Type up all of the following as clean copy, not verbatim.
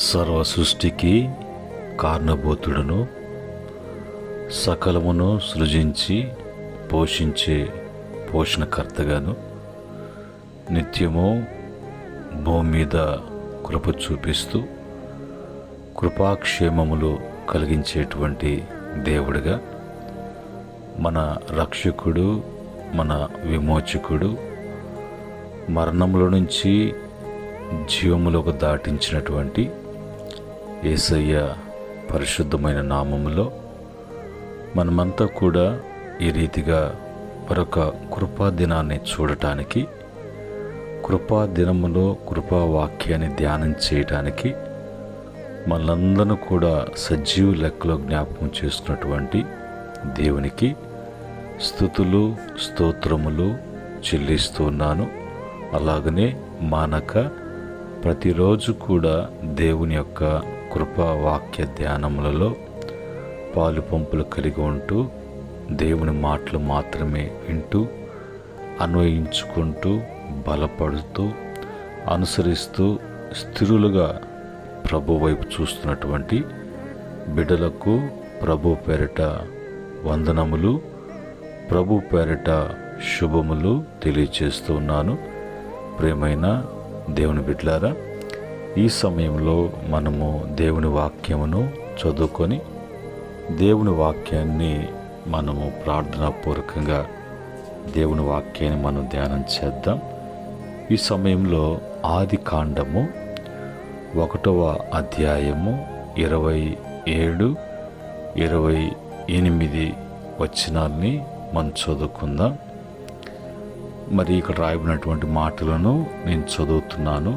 సర్వ సృష్టికి కారణభూతుడును, సకలమును సృజించి పోషించే పోషణకర్తగాను, నిత్యము భూమి మీద కృప చూపిస్తూ కృపాక్షేమములు కలిగించేటువంటి దేవుడిగా, మన రక్షకుడు, మన విమోచకుడు, మరణముల నుంచి జీవములోకి దాటించినటువంటి యేసయ్య పరిశుద్ధమైన నామములో మనమంతా కూడా ఈ రీతిగా మరొక కృపా దినాన్ని చూడటానికి, కృపా దినములో కృపా వాక్యాన్ని ధ్యానం చేయటానికి మనందరూ కూడా సజీవ లెక్కలో జ్ఞాపకం చేసుకున్నటువంటి దేవునికి స్తుతులు స్తోత్రములు చెల్లిస్తున్నాను. అలాగనే మానక ప్రతిరోజు కూడా దేవుని యొక్క కృపా వాక్య ధ్యానములలో పాలు పంపులు కలిగి ఉంటూ దేవుని మాటలు మాత్రమే వింటూ అన్వయించుకుంటూ బలపడుతూ అనుసరిస్తూ స్థిరులుగా ప్రభు వైపు చూస్తున్నటువంటి బిడ్డలకు ప్రభు పేరిట వందనములు, ప్రభు పేరిట శుభములు తెలియచేస్తూ ఉన్నాను. ప్రియమైన దేవుని బిడ్డలారా, ఈ సమయంలో మనము దేవుని వాక్యమును చదువుకొని దేవుని వాక్యాన్ని మనము ప్రార్థనాపూర్వకంగా దేవుని వాక్యాన్ని మనం ధ్యానం చేద్దాం. ఈ సమయంలో ఆది కాండము 1వ అధ్యాయము 27, 28 వచనాల్ని మనం చదువుకుందాం. మరి ఇక్కడ రాయబడినటువంటి మాటలను నేను చదువుతున్నాను.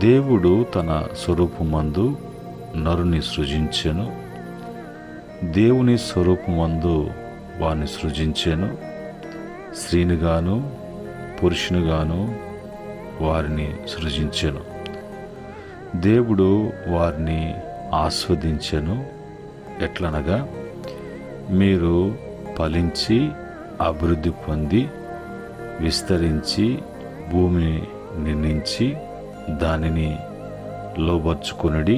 దేవుడు తన స్వరూపమందు నరుని సృజించెను, దేవుని స్వరూపమందు వారిని సృజించెను, స్త్రీనిగాను పురుషునిగాను వారిని సృజించెను. దేవుడు వారిని ఆస్వాదించెను. ఎట్లనగా, మీరు ఫలించి అభివృద్ధి పొంది విస్తరించి భూమిని నిర్మించి దానిని లోబర్చుకొనుడి,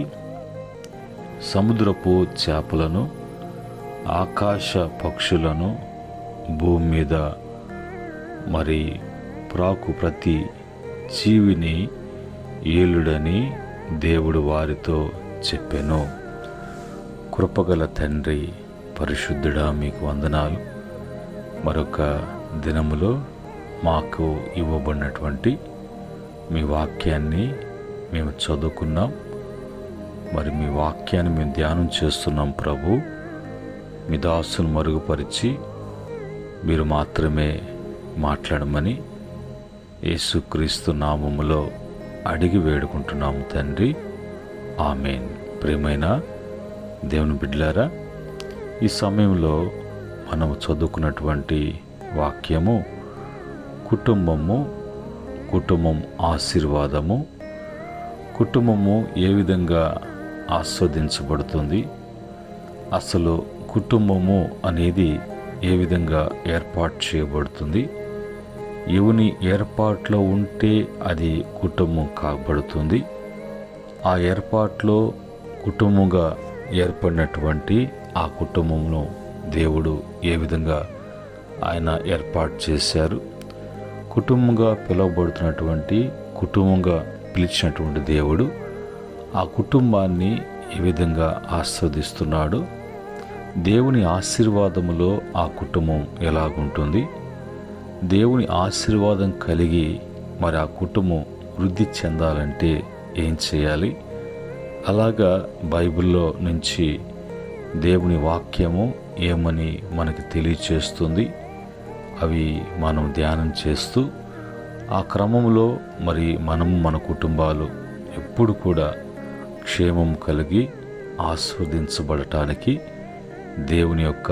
సముద్రపు చేపలను ఆకాశ పక్షులను భూమి మీద మరి ప్రాకు ప్రతి జీవిని ఏలుడని దేవుడు వారితో చెప్పెను. కృపగల తండ్రి పరిశుద్ధుడా, మీకు వందనాలు. మరొక దినములో మాకు ఇవ్వబడినటువంటి మీ వాక్యాన్ని మేము చదువుకున్నాం. మరి మీ వాక్యాన్ని మేము ధ్యానం చేస్తున్నాం. ప్రభు, మీ దాసును మరుగుపరిచి మీరు మాత్రమే మాట్లాడమని యేసుక్రీస్తు నామములో అడిగి వేడుకుంటున్నాము తండ్రి. ఆమేన్. ప్రియమైన దేవుని బిడ్డలారా, ఈ సమయంలో మనము చదువుకున్నటువంటి వాక్యము కుటుంబం ఆశీర్వాదము. కుటుంబము ఏ విధంగా ఆస్వాదించబడుతుంది, అసలు కుటుంబము అనేది ఏ విధంగా ఏర్పాటు చేయబడుతుంది, ఎవని ఏర్పాట్లో ఉంటే అది కుటుంబం కాబడుతుంది, ఆ ఏర్పాట్లో కుటుంబంగా ఏర్పడినటువంటి ఆ కుటుంబంలో దేవుడు ఏ విధంగా ఆయన ఏర్పాటు చేశారు, కుటుంబంగా పిలువబడుతున్నటువంటి కుటుంబంగా పిలిచినటువంటి దేవుడు ఆ కుటుంబాన్ని ఏ విధంగా ఆస్వాదిస్తున్నాడు, దేవుని ఆశీర్వాదములో ఆ కుటుంబం ఎలాగుంటుంది, దేవుని ఆశీర్వాదం కలిగి మరి ఆ కుటుంబం వృద్ధి చెందాలంటే ఏం చేయాలి, అలాగా బైబిల్లో నుంచి దేవుని వాక్యము ఏమని మనకి తెలియచేస్తుంది. అవి మనం ధ్యానం చేస్తూ ఆ క్రమంలో మరి మనము మన కుటుంబాలు ఎప్పుడు కూడా క్షేమం కలిగి ఆస్వాదించబడటానికి దేవుని యొక్క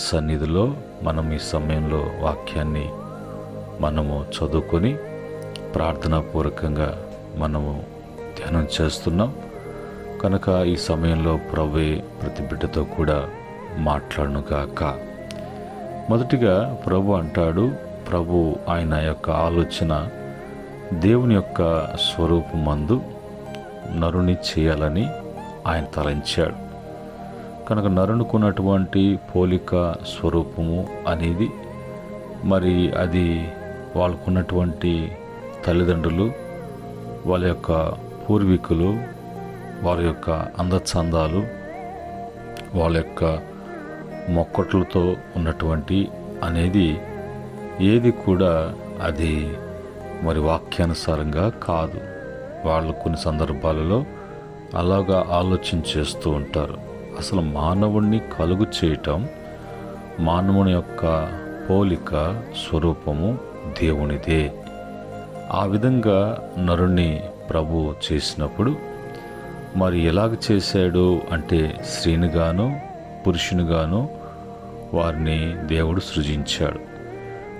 సన్నిధిలో మనం ఈ సమయంలో వాక్యాన్ని మనము చదువుకొని ప్రార్థనాపూర్వకంగా మనము ధ్యానం చేస్తున్నాం కనుక ఈ సమయంలో ప్రభువే ప్రతి బిడ్డతో కూడా మాట్లాడునుగాక. మొదటిగా ప్రభు అంటాడు, ప్రభు ఆయన యొక్క ఆలోచన దేవుని యొక్క స్వరూపమందు నరుని చేయాలని ఆయన తలంచాడు. కనుక నరునుకున్నటువంటి పోలిక స్వరూపము అనేది మరి అది వాళ్ళకున్నటువంటి తల్లిదండ్రులు, వాళ్ళ యొక్క పూర్వీకులు, వాళ్ళ యొక్క అందచందాలు, వాళ్ళ యొక్క మొక్కట్లతో ఉన్నటువంటి అనేది ఏది కూడా అది మరి వాక్యానుసారంగా కాదు. వాళ్ళు కొన్ని సందర్భాలలో అలాగా ఆలోచన చేస్తూ ఉంటారు. అసలు మానవుణ్ణి కలుగు చేయటం, మానవుని యొక్క పోలిక స్వరూపము దేవునిదే. ఆ విధంగా నరుణ్ణి ప్రభు చేసినప్పుడు మరి ఎలాగ చేశాడు అంటే స్త్రీనిగాను పురుషునిగాను వారిని దేవుడు సృజించాడు.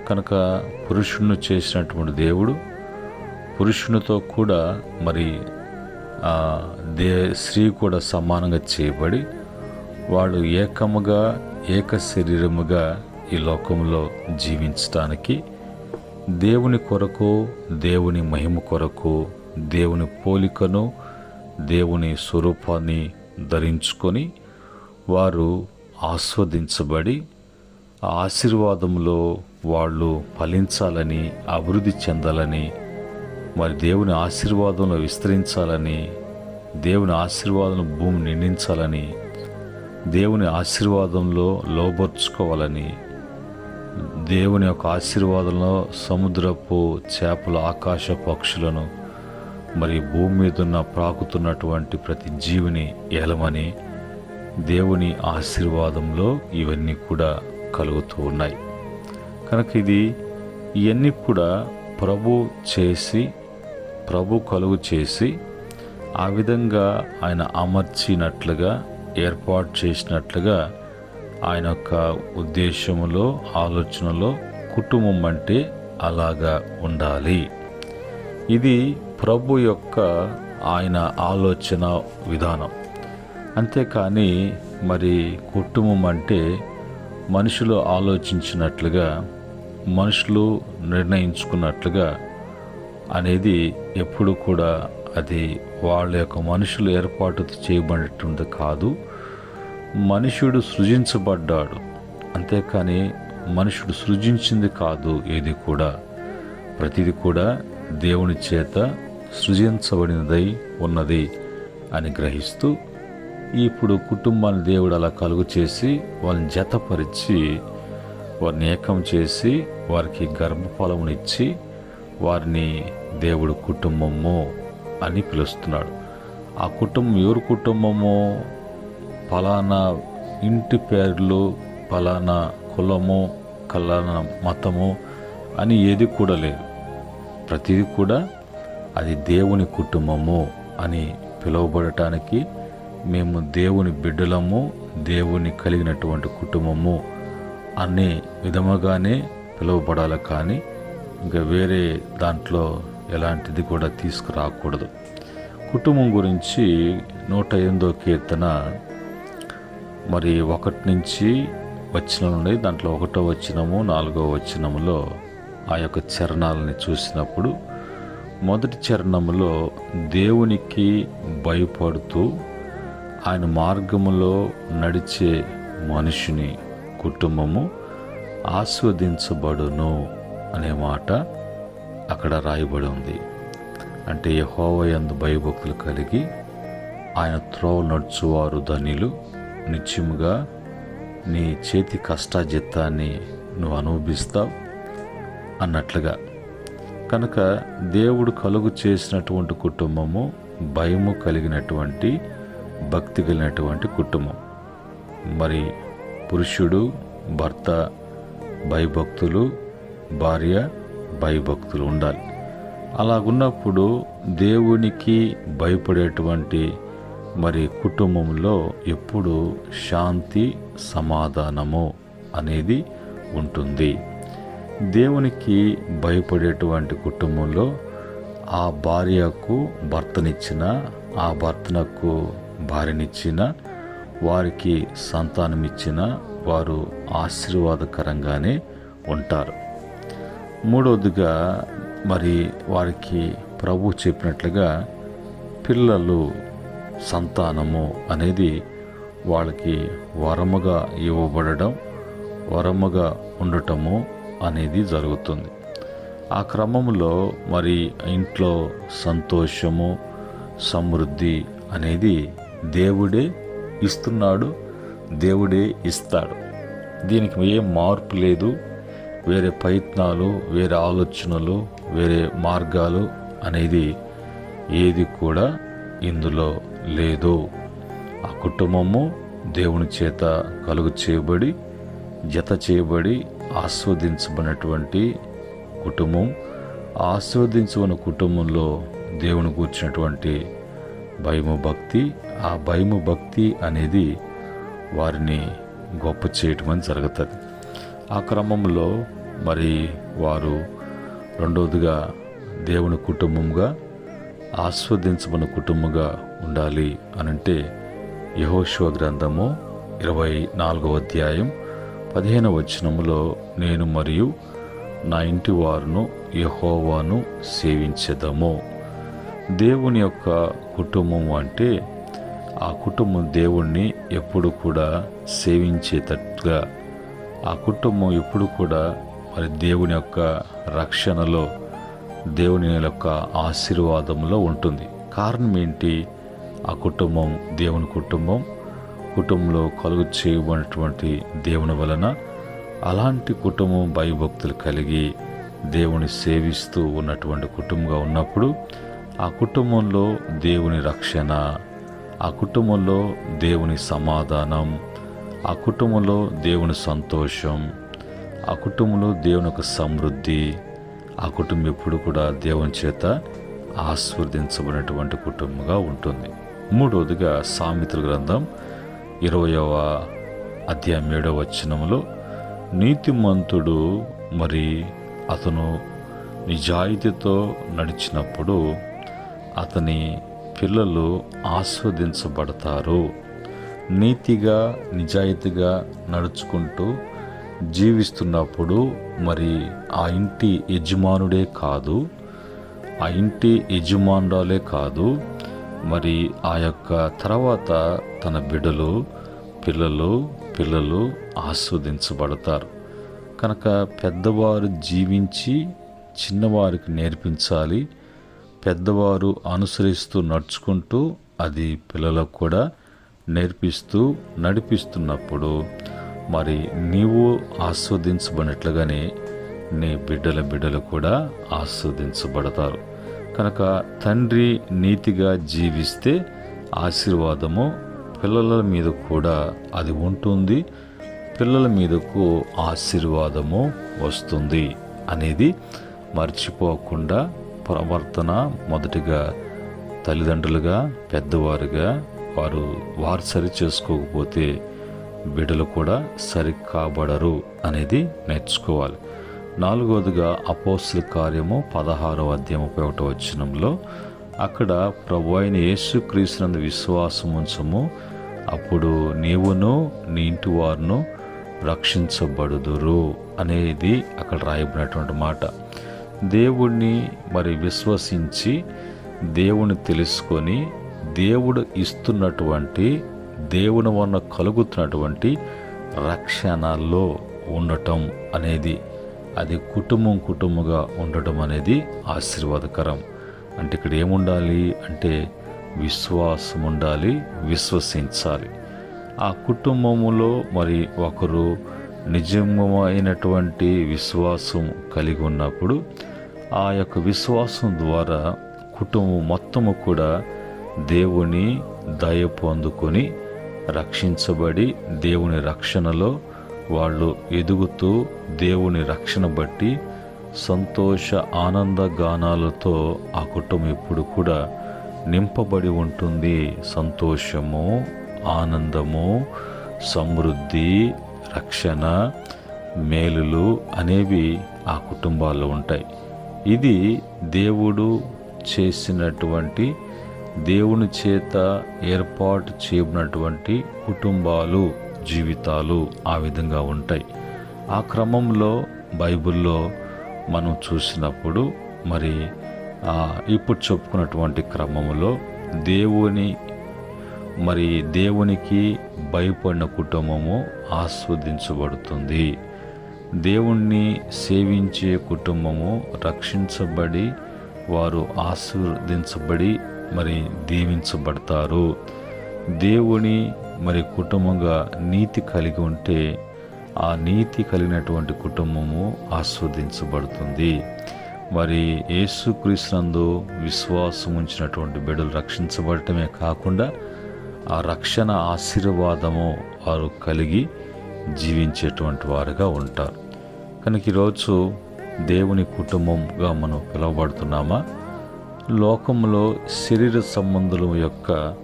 కనుక పురుషుణ్ణి చేసినటువంటి దేవుడు పురుషునితో కూడా మరి స్త్రీ కూడా సమానంగా చేయబడి వాడు ఏకముగా ఏక శరీరముగా ఈ లోకంలో జీవించటానికి దేవుని కొరకు, దేవుని మహిమ కొరకు, దేవుని పోలికను, దేవుని స్వరూపాన్ని ధరించుకొని వారు ఆస్వాదించబడి ఆ ఆశీర్వాదంలో వాళ్ళు ఫలించాలని, అభివృద్ధి చెందాలని, మరి దేవుని ఆశీర్వాదంలో విస్తరించాలని, దేవుని ఆశీర్వాదం భూమి నిండించాలని, దేవుని ఆశీర్వాదంలో లోబర్చుకోవాలని, దేవుని యొక్క ఆశీర్వాదంలో సముద్రపు చేపలు, ఆకాశ పక్షులను, మరి భూమి మీద ఉన్న ప్రాకుతున్నటువంటి ప్రతి జీవిని ఏలమని దేవుని ఆశీర్వాదంలో ఇవన్నీ కూడా కలుగుతూ ఉన్నాయి. కనుక ఇవన్నీ కూడా ప్రభు కలుగు చేసి ఆ విధంగా ఆయన అమర్చినట్లుగా, ఏర్పాటు చేసినట్లుగా ఆయన యొక్క ఉద్దేశములో, ఆలోచనలో కుటుంబం అంటే అలాగా ఉండాలి. ఇది ప్రభు యొక్క ఆయన ఆలోచన విధానం. అంతేకాని మరి కుటుంబం అంటే మనుషులు ఆలోచించినట్లుగా, మనుషులు నిర్ణయించుకున్నట్లుగా అనేది ఎప్పుడు కూడా అది వాళ్ళ యొక్క మనుషులు ఏర్పాటు చేయబడినటువంటి కాదు. మనుషుడు సృజించబడ్డాడు, అంతేకాని మనుషుడు సృజించింది కాదు. ఏది కూడా ప్రతిది కూడా దేవుని చేత సృజించబడినదై ఉన్నది అని గ్రహిస్తూ ఇప్పుడు కుటుంబాన్ని దేవుడు అలా కలుగు చేసి వాళ్ళని జతపరిచి వారిని ఏకం చేసి వారికి గర్భఫలమునిచ్చి వారిని దేవుడు కుటుంబము అని పిలుస్తున్నాడు. ఆ కుటుంబం ఎవరి కుటుంబము? ఫలానా ఇంటి పేర్లు, ఫలానా కులము, ఫలానా మతము అని ఏది కూడా లేదు. ప్రతిదీ కూడా అది దేవుని కుటుంబము అని పిలువబడటానికి మేము దేవుని బిడ్డలము, దేవుని కలిగినటువంటి కుటుంబము అనే విధముగానే పిలువబడాలి. కానీ ఇంకా వేరే దాంట్లో ఎలాంటిది కూడా తీసుకురాకూడదు. కుటుంబం గురించి 108వ కీర్తన మరి 1 నుంచి వచనం నుండి దాంట్లో 1వ వచనము 4వ వచనములో ఆ యొక్క చరణాలని చూసినప్పుడు మొదటి చరణములో దేవునికి భయపడుతూ ఆయన మార్గములో నడిచే మనుషుని కుటుంబము ఆస్వాదించబడును అనే మాట అక్కడ రాయబడి ఉంది. అంటే యెహోవా యందు భయభక్తులు కలిగి ఆయన త్రోవ నడుచువారు ధన్యులు, నిత్యముగా నీ చేతి కష్టాజిత్తాన్ని నువ్వు అనుభవిస్తావు అన్నట్లుగా. కనుక దేవుడు కలుగు చేసినటువంటి కుటుంబము భయము కలిగినటువంటి, భక్తి కలిగినటువంటి కుటుంబం. మరి పురుషుడు, భర్త భయభక్తులు, భార్య భయభక్తులు ఉండాలి. అలాగున్నప్పుడు దేవునికి భయపడేటువంటి మరి కుటుంబంలో ఎప్పుడు శాంతి, సమాధానము అనేది ఉంటుంది. దేవునికి భయపడేటువంటి కుటుంబంలో ఆ భార్యకు భర్తనిచ్చిన, ఆ భర్తనకు భార్యనిచ్చిన, వారికి సంతానం ఇచ్చిన వారు ఆశీర్వాదకరంగానే ఉంటారు. మూడవదిగా మరి వారికి ప్రభు చెప్పినట్లుగా పిల్లలు, సంతానము అనేది వాళ్ళకి వరముగా ఇవ్వబడడం, వరముగా ఉండటము అనేది జరుగుతుంది. ఆ క్రమంలో మరి ఇంట్లో సంతోషము, సమృద్ధి అనేది దేవుడే ఇస్తున్నాడు, దేవుడే ఇస్తాడు. దీనికి ఏం మార్పు లేదు. వేరే ప్రయత్నాలు, వేరే ఆలోచనలు, వేరే మార్గాలు అనేది ఏది కూడా ఇందులో లేదు. ఆ కుటుంబము దేవుని చేత కలుగు చేయబడి, జత చేయబడి ఆస్వాదించబడినటువంటి కుటుంబం. ఆస్వాదించబడిన కుటుంబంలో దేవుని కూర్చున్నటువంటి భయము, భక్తి. ఆ భయము, భక్తి అనేది వారిని గొప్ప చేయటం అని జరుగుతుంది. ఆ క్రమంలో మరి వారు రెండవదిగా దేవుని కుటుంబంగా, ఆస్వాదించబడిన కుటుంబంగా ఉండాలి అనంటే యెహోషువ గ్రంథము 24వ అధ్యాయం 15వ వచనములో, నేను మరియు నా ఇంటి వారును యెహోవాను సేవించెదము. దేవుని యొక్క కుటుంబం అంటే ఆ కుటుంబం దేవుణ్ణి ఎప్పుడు కూడా సేవించేటట్టుగా, ఆ కుటుంబం ఎప్పుడు కూడా మరి దేవుని యొక్క రక్షణలో, దేవుని యొక్క ఆశీర్వాదంలో ఉంటుంది. కారణం ఏంటి? ఆ కుటుంబం దేవుని కుటుంబంలో కలుగు చేయబడినటువంటి దేవుని వలన అలాంటి కుటుంబం భయభక్తులు కలిగి దేవుని సేవిస్తూ ఉన్నటువంటి కుటుంబంగా ఉన్నప్పుడు ఆ కుటుంబంలో దేవుని రక్షణ, ఆ కుటుంబంలో దేవుని సమాధానం, ఆ కుటుంబంలో దేవుని సంతోషం, ఆ కుటుంబంలో దేవుని యొక్క సమృద్ధి, ఆ కుటుంబం ఎప్పుడు కూడా దేవుని చేత ఆస్వాదించబడినటువంటి కుటుంబంగా ఉంటుంది. మూడవదిగా సామెతల గ్రంథం 20వ అధ్యాయం 7వ వచనంలో, నీతిమంతుడు మరి అతను నిజాయితీతో నడిచినప్పుడు అతని పిల్లలు ఆస్వాదించబడతారు. నీతిగా, నిజాయితీగా నడుచుకుంటూ జీవిస్తున్నప్పుడు మరి ఆ ఇంటి యజమానుడే కాదు, ఆ ఇంటి యజమానురాలే కాదు, మరి ఆ యొక్క తర్వాత తన బిడ్డలు, పిల్లలు ఆస్వాదించబడతారు. కనుక పెద్దవారు జీవించి చిన్నవారికి నేర్పించాలి. పెద్దవారు అనుసరిస్తూ నడుచుకుంటూ అది పిల్లలకు కూడా నేర్పిస్తూ నడిపిస్తున్నప్పుడు మరి నీవు ఆస్వాదించబడినట్లుగానే నీ బిడ్డలు కూడా ఆస్వాదించబడతారు. కనుక తండ్రి నీతిగా జీవిస్తే ఆశీర్వాదము పిల్లల మీద కూడా అది ఉంటుంది, పిల్లల మీదకు ఆశీర్వాదము వస్తుంది అనేది మర్చిపోకుండా ప్రవర్తన మొదటిగా తల్లిదండ్రులుగా, పెద్దవారుగా వారు సరి చేసుకోకపోతే బిడ్డలు కూడా సరి కాబడరు అనేది నేర్చుకోవాలి. నాలుగవదిగా అపోస్తల కార్యము 16వ అధ్యాయం 31వ వచనంలో, అక్కడ ప్రభువైన యేసుక్రీస్తునందు విశ్వాసం ఉంచము, అప్పుడు నీవును నీ ఇంటి వారును రక్షించబడుదురు అనేది అక్కడ రాయబడినటువంటి మాట. దేవుణ్ణి మరి విశ్వసించి, దేవుని తెలుసుకొని, దేవుడు ఇస్తున్నటువంటి, దేవుని వలన కలుగుతున్నటువంటి రక్షణలో ఉండటం అనేది, అది కుటుంబంగా ఉండటం అనేది ఆశీర్వాదకరం. అంటే ఇక్కడ ఏముండాలి అంటే విశ్వాసం ఉండాలి, విశ్వసించాలి. ఆ కుటుంబములో మరి ఒకరు నిజమైనటువంటి విశ్వాసం కలిగి ఉన్నప్పుడు ఆ యొక్క విశ్వాసం ద్వారా కుటుంబం మొత్తము కూడా దేవుని దయ పొందుకొని రక్షించబడి దేవుని రక్షణలో వాళ్ళు ఎదుగుతూ దేవుని రక్షణ బట్టి సంతోష ఆనంద గానాలతో ఆ కుటుంబం ఎప్పుడు కూడా నింపబడి ఉంటుంది. సంతోషము, ఆనందము, సమృద్ధి, రక్షణ, మేలులు అనేవి ఆ కుటుంబాల్లో ఉంటాయి. ఇది దేవుడు చేసినటువంటి, దేవుని చేత ఏర్పాటు చేయబడినటువంటి కుటుంబాలు, జీవితాలు ఆ విధంగా ఉంటాయి. ఆ క్రమంలో బైబిల్లో మనం చూసినప్పుడు మరి ఇప్పుడు చెప్పుకున్నటువంటి క్రమంలో దేవునికి భయపడిన కుటుంబము ఆస్వాదించబడుతుంది. దేవుణ్ణి సేవించే కుటుంబము రక్షించబడి వారు ఆశీర్వదించబడి దీవించబడతారు. దేవుని కుటుంబంగా నీతి కలిగి ఉంటే ఆ నీతి కలిగినటువంటి కుటుంబము ఆస్వాదించబడుతుంది. యేసుక్రీస్తునందు విశ్వాసం ఉంచినటువంటి బిడ్డలు రక్షించబడటమే కాకుండా ఆ రక్షణ ఆశీర్వాదము వారు కలిగి జీవించేటువంటి వారుగా ఉంటారు. కనుక ఈరోజు దేవుని కుటుంబంగా మనం పిలువబడుతున్నామా? లోకంలో శరీర సంబంధుల యొక్క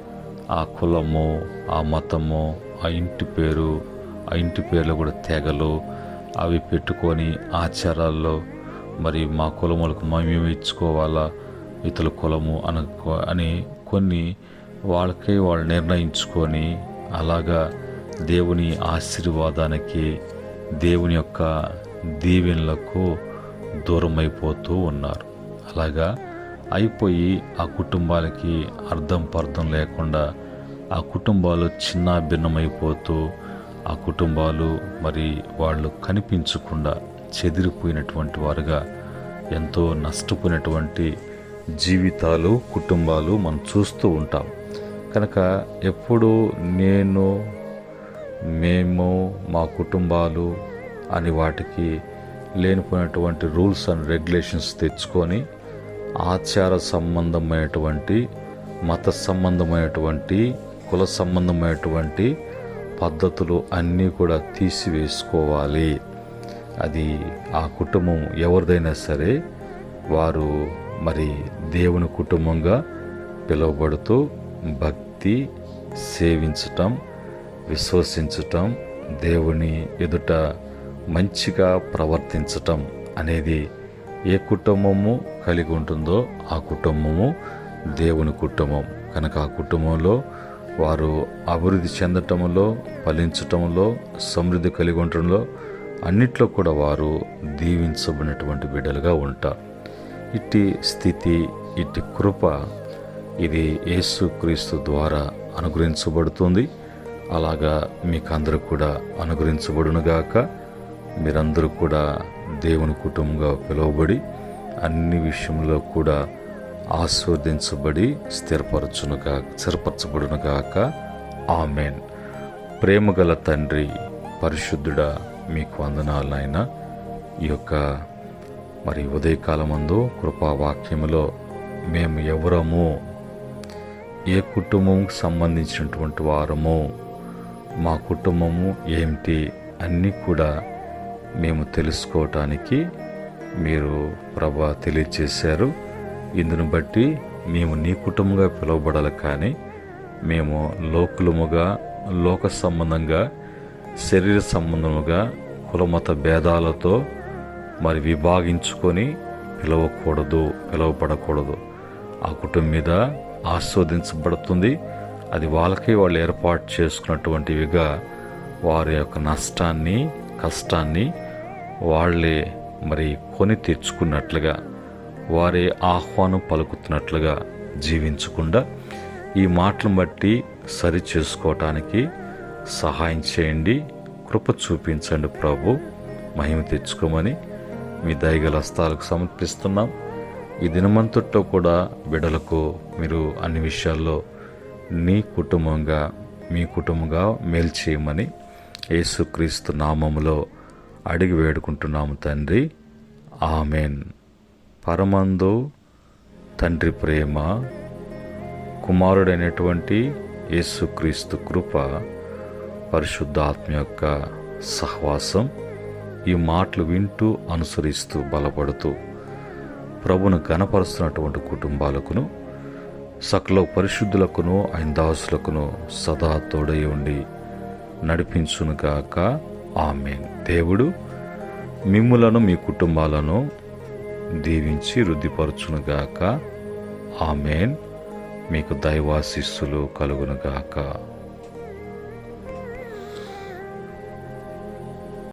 ఆ కులము, ఆ మతము, ఆ ఇంటి పేర్లు కూడా తెగలు అవి పెట్టుకొని ఆచారాల్లో మా కులములకు మేము ఇచ్చుకోవాలా, ఇతరుల కులము అని కొన్ని వాళ్ళు నిర్ణయించుకొని అలాగా దేవుని ఆశీర్వాదానికి, దేవుని యొక్క దీవెనలకు దూరం అయిపోతూ ఉన్నారు. అలాగా అయిపోయి ఆ కుటుంబాలకి పర్థం లేకుండా ఆ కుటుంబాలు చిన్న భిన్నమైపోతూ ఆ కుటుంబాలు వాళ్ళు కనిపించకుండా చెదిరిపోయినటువంటి వారుగా ఎంతో నష్టపోయినటువంటి జీవితాలు, కుటుంబాలు మనం చూస్తూ ఉంటాం. కనుక ఎప్పుడు మేము మా కుటుంబాలు అని వాటికి లేనిపోయినటువంటి రూల్స్ అండ్ రెగ్యులేషన్స్ తెచ్చుకొని ఆచార సంబంధమైనటువంటి, మత సంబంధమైనటువంటి, కుల సంబంధమైనటువంటి పద్ధతులు అన్నీ కూడా తీసివేసుకోవాలి. అది ఆ కుటుంబం ఎవరిదైనా సరే వారు దేవుని కుటుంబంగా పిలువబడుతూ భక్తి, సేవించటం, విశ్వసించటం, దేవుని ఎదుట మంచిగా ప్రవర్తించటం అనేది ఏ కుటుంబము కలిగి ఉంటుందో ఆ కుటుంబము దేవుని కుటుంబం. కనుక ఆ కుటుంబంలో వారు అభివృద్ధి చెందటంలో, ఫలించటంలో, సమృద్ధి కలిగి ఉండటంలో అన్నిట్లో కూడా వారు దీవించబడినటువంటి బిడ్డలుగా ఉంటారు. ఇట్టి స్థితి, ఇట్టి కృప ఇది యేసుక్రీస్తు ద్వారా అనుగ్రహించబడుతుంది. అలాగా మీకు అందరూ కూడా అనుగ్రహించబడునుగాక. మీరందరూ కూడా దేవుని కుటుంబంగా పిలువబడి అన్ని విషయంలో కూడా ఆస్వాదించబడి స్థిరపరచబడునుగాక. ఆమెన్. ప్రేమగల తండ్రి, పరిశుద్ధుడా, మీకు వందనాలు నాయనా. ఈ యొక్క ఉదయకాలమందు కృపావాక్యములో మేము ఎవరము, ఏ కుటుంబంకి సంబంధించినటువంటి వారము, మా కుటుంబము ఏమిటి అన్నీ కూడా మేము తెలుసుకోవటానికి మీరు ప్రభా తెలియజేశారు. ఇందును బట్టి మేము నీ కుటుంబంగా పిలువబడాలి, కానీ మేము లోకులముగా, లోక సంబంధంగా, శరీర సంబంధముగా, కులమత భేదాలతో విభాగించుకొని పిలువబడకూడదు. ఆ కుటుంబం మీద ఆస్వాదించబడుతుంది. అది వాళ్ళు ఏర్పాటు చేసుకున్నటువంటివిగా వారి యొక్క నష్టాన్ని, కష్టాన్ని వాళ్ళే కొని తెచ్చుకున్నట్లుగా, వారే ఆహ్వానం పలుకుతున్నట్లుగా జీవించకుండా ఈ మాటలను బట్టి సరి చేసుకోవటానికి సహాయం చేయండి. కృప చూపించండి ప్రభు. మహిమ తెచ్చుకోమని మీ దయగల హస్తాలకు సమర్పిస్తున్నాం. ఈ దినమంతట్లో కూడా బిడ్డలకు మీరు అన్ని విషయాల్లో మీ కుటుంబంగా మేలు చేయమని యేసుక్రీస్తు నామములో అడిగి వేడుకుంటున్నాము తండ్రి. ఆమెన్. పరమందు తండ్రి ప్రేమ, కుమారుడైనటువంటి యేసుక్రీస్తు కృప, పరిశుద్ధాత్మ యొక్క సహవాసం ఈ మాటలు వింటూ, అనుసరిస్తూ, బలపడుతూ ప్రభును ఘనపరుస్తున్నటువంటి కుటుంబాలకును, సకల పరిశుద్ధులకును, ఆయన దాసులకును సదా తోడై ఉండి నడిపించునుగాక. ఆమేన్. దేవుడు మిమ్ములను, మీ కుటుంబాలను దీవించి వృద్ధిపరచునుగాక. ఆమేన్. మీకు దైవాశీస్సులు కలుగునుగాక.